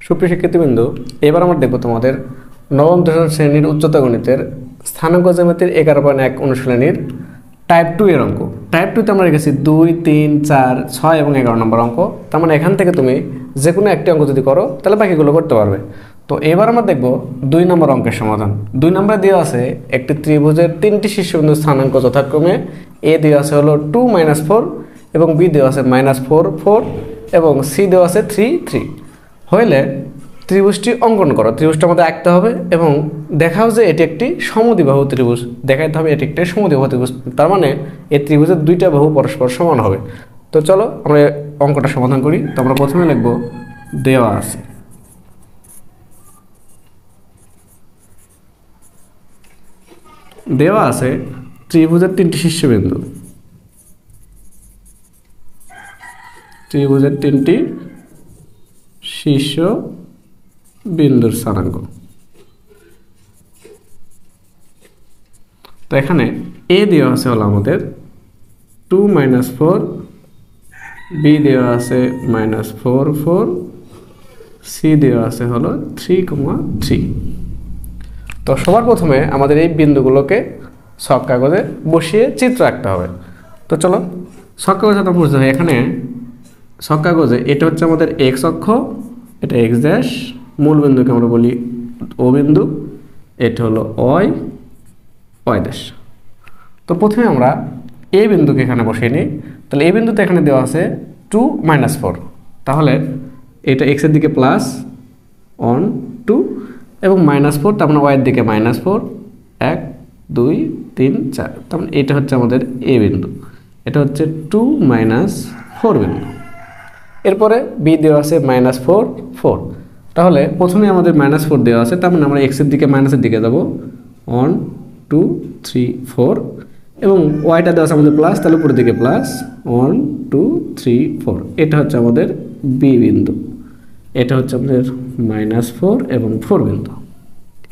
সুপ্রিয় শিক্ষার্থীবৃন্দ, এবার আমরা দেখব তোমাদের নবম দশম শ্রেণীর উচ্চতা গণিতের স্থানাঙ্ক জ্যামিতির 11.1 অনুশীলনীর টাইপ 2 এর অঙ্ক। টাইপ 2 তে আমরা রেখেছি 2, 3, 4, 6 এবং 11 নম্বর অঙ্ক। তার মানে এখান থেকে তুমি যে কোনো একটি অঙ্ক যদি করো তাহলে বাকিগুলো করতে পারবে। তো এবার আমরা দেখব 2 নম্বর অঙ্কের সমাধান। 2 নম্বরে দেওয়া আছে একটি ত্রিভুজের তিনটি শীর্ষবিন্দুর স্থানাঙ্ক যথাক্রমে এ দেওয়া আছে হলো 2, -4 এবং বি দেওয়া আছে -4, 4 এবং সি দেওয়া আছে 3, 3 হইলে ত্রিভুজটি অঙ্কন করো। ত্রিভুজটা আমাদের আঁকতে হবে এবং দেখাও যে এটি একটি সমদ্বিবাহু ত্রিভুজ। দেখাইতে হবে এটি একটি সমদ্বিবাহু ত্রিভুজ, তার মানে এই ত্রিভুজের দুইটা বাহু পরস্পর সমান হবে। তো চলো আমরা অঙ্কটা সমাধান করি। তো আমরা প্রথমে লিখব দেওয়া আছে ত্রিভুজের তিনটি শীর্ষবিন্দু, ত্রিভুজের তিনটি শীর্ষ বিন্দুর স্থানাঙ্ক। তো এখানে এ দেওয়া আছে হলো আমাদের 2, -4, বি দেওয়া আছে -4, 4, সি দেওয়া আছে হলো 3, 3। তো সবার প্রথমে আমাদের এই বিন্দুগুলোকে ছক কাগজে বসিয়ে চিত্র আঁকতে হবে। তো চলো ছক কাগজে তো বুঝতে হয়, এখানে ছক কাগজে এটা হচ্ছে আমাদের এক্স অক্ষ, এটা এক্স ড্যাশ, মূল বিন্দুকে আমরা বলি ও বিন্দু, এটা হলো ওয়াই, ওয়াই ড্যাশ। তো প্রথমে আমরা এ বিন্দুকে এখানে বসিয়ে নিই। তাহলে এ বিন্দুতে এখানে দেওয়া আছে 2, -4, তাহলে এটা এক্সের দিকে প্লাস 1, 2 এবং -4, তার মানে ওয়াইয়ের দিকে -4, 1, 2, 3, 4, তার মানে এটা হচ্ছে আমাদের এ বিন্দু, এটা হচ্ছে 2, -4 বিন্দু। এরপরে বি দেওয়া আছে -4, 4, তাহলে প্রথমে আমাদের -4 দেওয়া আছে, তার মানে আমরা এক্সের দিকে মাইনাসের দিকে যাব 1, 2, 3, 4 এবং ওয়াইটা দেওয়া আছে আমাদের প্লাস, তাহলে উপরের দিকে প্লাস 1, 2, 3, 4, এটা হচ্ছে আমাদের বি বিন্দু, এটা হচ্ছে আমাদের -4 এবং 4 বিন্দু।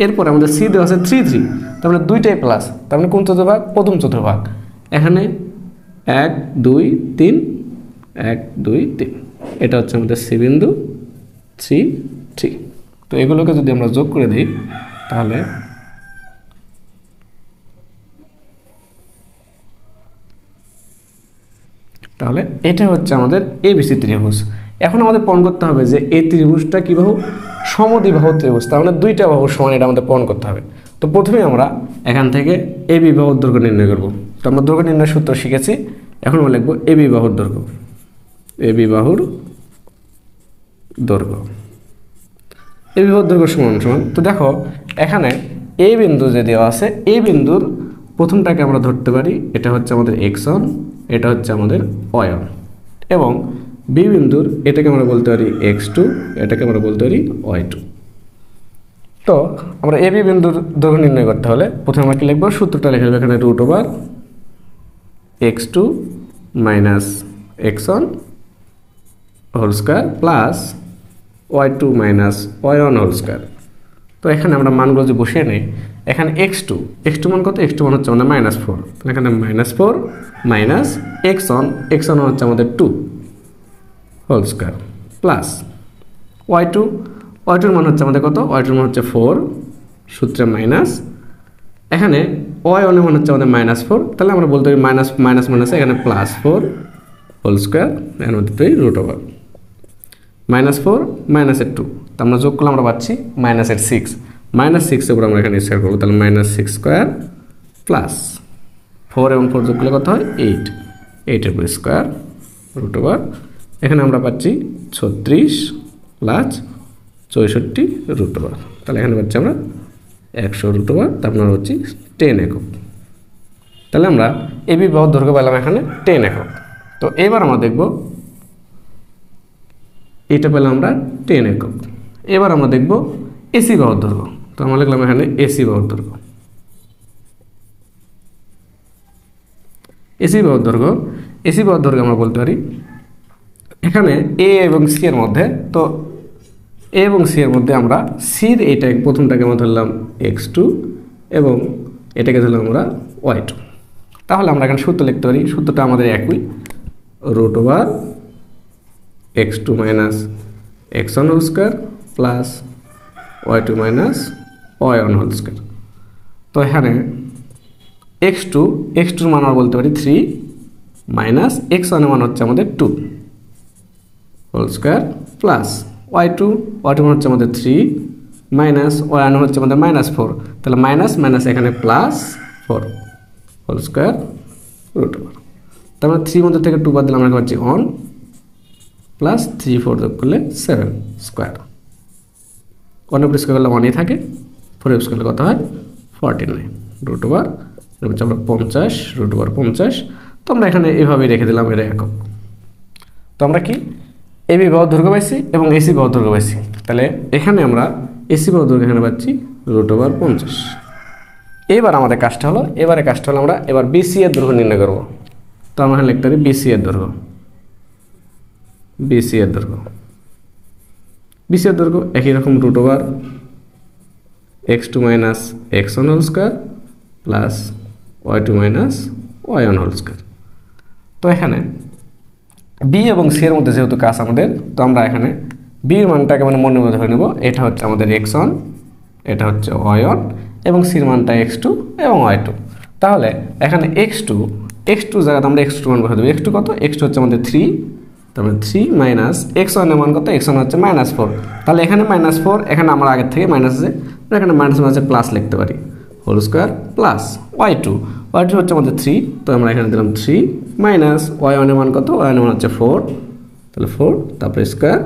এরপরে আমাদের সি দেওয়া আছে 3, 3, তার মানে দুইটাই প্লাস, তার মানে কোন চতুর্ভাগ? প্রথম চতুর্ভাগ। এখানে 1, 2, 3, 1, 2, 3, এটা হচ্ছে আমাদের সি বিন্দু, 3, 3। তো এগুলোকে যদি আমরা যোগ করে দিই তাহলে এটা হচ্ছে আমাদের এবিসি ত্রিভুজ। এখন আমাদের প্রমাণ করতে হবে যে এই ত্রিভুজটা কি বাহু? সমদ্বিবাহু ত্রিভুজ, তার মানে দুইটা বাহু সমান, এটা আমাদের প্রমাণ করতে হবে। তো প্রথমে আমরা এখান থেকে এবি বাহুর দৈর্ঘ্য নির্ণয় করব। তো আমরা দৈর্ঘ্য নির্ণয়ের সূত্র শিখেছি, এখন আমরা লিখব এবি বাহুর দৈর্ঘ্য, এবি বাহুর দৈর্ঘ্য, এবি বাহুর দৈর্ঘ্য সমান সমান। তো দেখো এখানে এ বিন্দু যে দেওয়া আছে, এই বিন্দুর প্রথমটাকে আমরা ধরতে পারি, এটা হচ্ছে আমাদের x1, এটা হচ্ছে আমাদের y1 এবং বি বিন্দুর এটাকে আমরা বলতে পারি x2, এটাকে আমরা বলতে পারি y2। তো আমরা এবি বিন্দুর দৈর্ঘ্য নির্ণয় করতে হলে প্রথমে আমরা কি লিখব? সূত্রটা লিখে দেবো এখানে √x2 - x1 whole square plus y2 - y1 whole square. তো এখানে আমরা মানগুলো যে বসিয়ে নিই, এখানে x2 মান কত? x2 মান হচ্ছে আমাদের -4, এখানে -4 মাইনাস x1 হচ্ছে আমাদের 2 হোল স্কয়ার প্লাস y2 মান হচ্ছে আমাদের কত? y2 মান হচ্ছে 4, সূত্রে মাইনাস, এখানে y1 মান হচ্ছে আমাদের -4, তাহলে আমরা বলতে পারি মাইনাস এখানে +4 হোল স্কয়ার, এর মধ্যে তুই √4 -4 -2, তো আমরা যোগ করলে আমরা পাচ্ছি -6, -6 উপর আমরা এখানে স্কয়ার করবো, তাহলে -6 স্কয়ার প্লাস 4 এবং 4 যোগ করলে কত হয়? 8 এর উপর স্কয়ার √4, এখানে আমরা পাচ্ছি 36 প্লাস 64 √4, তাহলে এখানে পাচ্ছি আমরা 100 √4, তারপর হচ্ছে 10 একক। তাহলে আমরা এবি বাহুর দৈর্ঘ্য পেলাম এখানে 10 একক। তো এবার আমরা দেখব এটা পেলাম আমরা 10 একক। এবার আমরা দেখব এসি বাহুর দৈর্ঘ্য। তো আমরা লিখলাম এখানে এসি বাহুর দৈর্ঘ্য, এসি বাহুর দৈর্ঘ্য আমরা বলতে পারি এখানে এ এবং সি এর মধ্যে, তো এ এবং সি এর মধ্যে আমরা সির এইটা প্রথমটাকে আমরা ধরলাম x2 এবং এটাকে ধরলাম আমরা y2। তাহলে আমরা এখানে সূত্র লিখতে পারি, সূত্রটা আমাদের একই, √x2 - x1 whole square plus y2 minus y1 whole square. তো এখানে x2 এর মান আমরা বলতে পারি 3 মাইনাস x1 এর মান হচ্ছে আমাদের 2 হোল স্কোয়ার প্লাস y2 মান হচ্ছে আমাদের 3 মাইনাস y1 হচ্ছে আমাদের -4, তাহলে মাইনাস মাইনাস এখানে plus 4 whole square root over. তারপরে 3 মধ্যে থেকে 2 বাদ দিলে আমরা পাচ্ছি 1 প্লাস 3 4 যোগ করলে 7 স্কোয়ার। 1 উপর স্কোয়ার করলে 1ই থাকে, 4 স্কোয়ার করলে কত হয় 49 রুট ওভার হচ্ছে আমরা 50 রুট ওভার 50। তো আমরা এখানে এইভাবেই রেখে দিলাম এর একক। তো আমরা কি এবি বাহুর দৈর্ঘ্য পাইছি এবং এসি বাহুর দৈর্ঘ্য পাইছি, তাহলে এখানে আমরা এসি বাহুর দৈর্ঘ্য এখানে পাচ্ছি রুট ওভার 50। এবার আমাদের কাজটা হলো আমরা এবার বিসি এর দৈর্ঘ্য নির্ণয় করব। তো আমরা এখানে লিখতে পারি বিসি এর দৈর্ঘ্য একই রকম root over x2 minus x1 whole square plus y2 minus y1 whole square. তো এখানে বি এবং সি এর মধ্যে যেহেতু কাজ আমাদের, তো আমরা এখানে বির মানটাকে মানে মনে ধরে নেব, এটা হচ্ছে আমাদের x1, এটা হচ্ছে y1 এবং সির মানটা x2 এবং y2। তাহলে এখানে x2 জায়গাতে আমরা x2 মান বসে দেবো। x2 কত? x2 হচ্ছে আমাদের 3, তারপরে 3 মাইনাস x1 এর মান কত? x1 হচ্ছে -4, তাহলে এখানে -4, এখানে আমরা আগের থেকে মাইনাস আছে, এখানে মাইনাস মাঝে প্লাস লিখতে পারি হোল স্কোয়ার প্লাস y2 হচ্ছে আমাদের 3, তো আমরা এখানে দিলাম 3 মাইনাস y1 এর মান কত? y1 এর মান হচ্ছে 4, তাহলে 4 তারপরে স্কোয়ার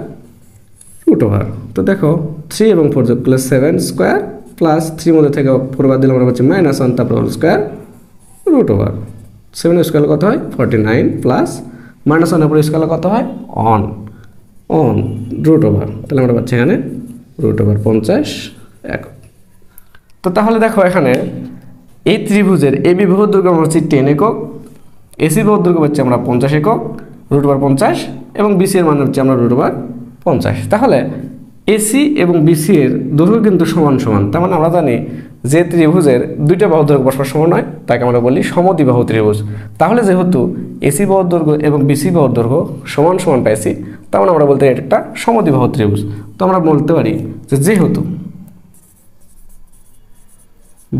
রুট ওভার। তো দেখো 3 এবং 4 যোগ করলে 7 স্কোয়ার প্লাস 3 মধ্যে থেকে 4 বাদ দিলে আমরা হচ্ছে -1 তারপরে whole square root over. 7 square কত হয় 49 প্লাস -1 এর পরে স্কোয়ার কত হয় 1 রুট ওভার, তাহলে আমরা পাচ্ছি এখানে রুট ওভার 50 একক। তো তাহলে দেখো এখানে এই ত্রিভুজের এবি বাহুর দৈর্ঘ্য আমরা হচ্ছে 10 একক, এসি বাহুর দৈর্ঘ্য হচ্ছে আমরা 50 একক রুট ওভার 50 এবং বিসি এর মান হচ্ছে আমরা রুট ওভার 50। তাহলে এসি এবং বিসি এর দৈর্ঘ্য কিন্তু সমান সমান, তার মানে আমরা জানি যে ত্রিভুজের দুইটা বাহুর দৈর্ঘ্য পরস্পর সমান হয় তাকে আমরা বলি সমদ্বিবাহু ত্রিভুজ। তাহলে যেহেতু এসি বাহুর দৈর্ঘ্য এবং বিসি বাহুর দৈর্ঘ্য সমান সমান পাইছি, তার মানে আমরা বলতে এটা একটা সমদ্বিবাহু ত্রিভুজ। তো আমরা বলতে পারি যে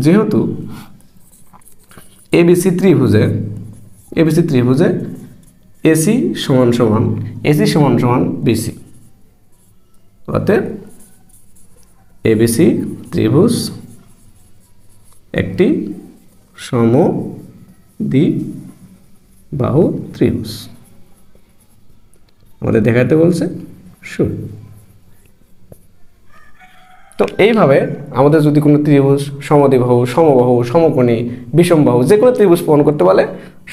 যেহেতু এবিসি ত্রিভুজে এসি সমান সমান বিসি, অতএব এবিসি ত্রিভুজ একটি সমদ্বিবাহু ত্রিভুজ আমাদের দেখাতে বলছে। শুন, তো এইভাবে আমাদের যদি কোনো ত্রিভুজ সমদ্বিবাহু, সমবাহু, সমকোণী, বিষমবাহু যে কোনো ত্রিভুজ প্রমাণ করতে বলে,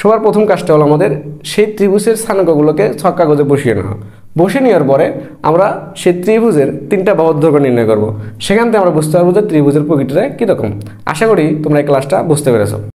সবার প্রথম কাজটা হলো আমাদের সেই ত্রিভুজের স্থানাঙ্কগুলোকে ছক কাগজে বসিয়ে নেওয়া। বসে নেওয়ার পরে আমরা সেই ত্রিভুজের 3টা বাহুর দৈর্ঘ্য নির্ণয় করব। সেখান থেকে আমরা বুঝতে পারবো যে ত্রিভুজের প্রকৃতিটা কীরকম। আশা করি তোমরা এই ক্লাসটা বুঝতে পেরেছো।